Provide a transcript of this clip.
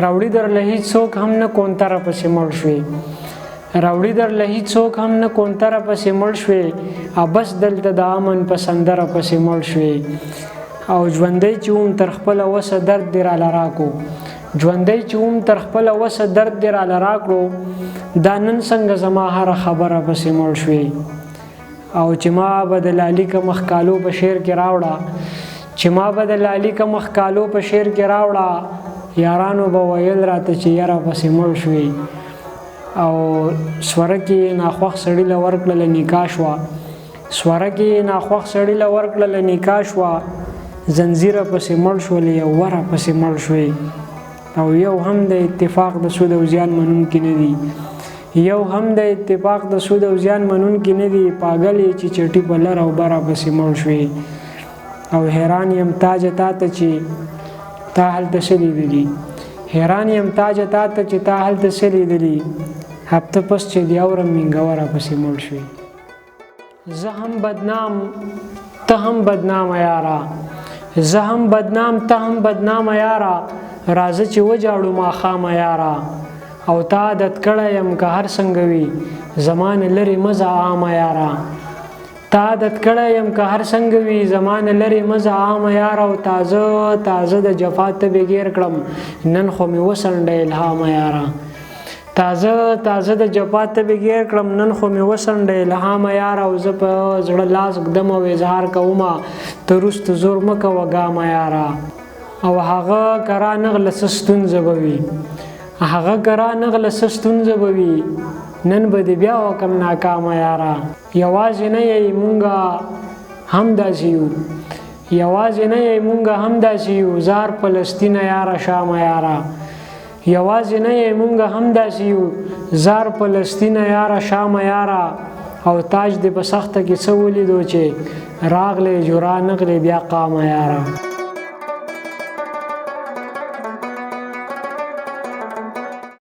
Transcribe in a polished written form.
راوړي درله هیڅوک هم نه کونتره پسې مړ شوې راوړي درله هیڅوک هم نه کونتره پسې مړ شوې بس دلته د امن په سندره پسې مړ شوې او ژوندی چې وم تر خپله وسه درد دې راله راکړو ژوندی چې وم تر خپله وسه درد دې راله راکړو دا نن څنګه زما هره خبره پسې مړ شوې او چې ما به د لالي که مخکالو په شعر کې راوړه چې ما به د لالي که مخکالو په شعر کې راوړه یارانو به ویل راته چې یاره پسې مړ شوې او سوره کې ناخوښ سړي له ورکړله نکاح شوه سوره کې ناخوښ سړي له ورکړله نکاح شوه زنځیره پسې مړ شولې یو وره پسې مړ شوې او یو هم د اتفاق د سود او زیان منونکي نه دي یو هم د اتفاق د سود او زیان منونکي نه دي پاگلې چې چټي په لر او بره پسې مړ شوې او حیران یم تاجه تا ته چې تا هلته څه لیدلي حیران یم تاجه تا ته چې تا هلته څه لیدلي هفته پس چې د اورم مینګوره پسې مړ شوې زه هم بدنام ته هم بدنامه یاره زه هم بدنام ته هم بدنامه یاره راځه چې وجاړو ماښامه یاره او تا عادت کړی یم که هر څنګه وي زمانه لرې مزه عامه یاره تا عادت کړی یم که هر څنګه وي زمانه لرې مزه عامه یاره او تازه تازه د جفا تبې ګیر کړم نن خو مې وسنډه الهامه یاره تازه تازه د جفا تبې ګیر کړم نن خو مې وسنډه الهامه یاره او زه په زړه لاس ږدم او اظهار کومه ته وروسته زور مه کوه ګامه یاره او هغه کرا نغله څه ستونزه به وي هغه کرا نغله څه ستونزه به وي نن به دې بیا وکم ناکامه یاره یوازې نه یې مونږه هم داسې یو یوازې نه یې مونږه هم داسې یو زار فلسطینه یاره شامه یاره یوازې نه یې مونږه هم داسې یو زار فلسطینه یاره شامه یاره او تاج دې په سخته کې څه ولیدو چې راغلی جورا نغلی بیا قامه یاره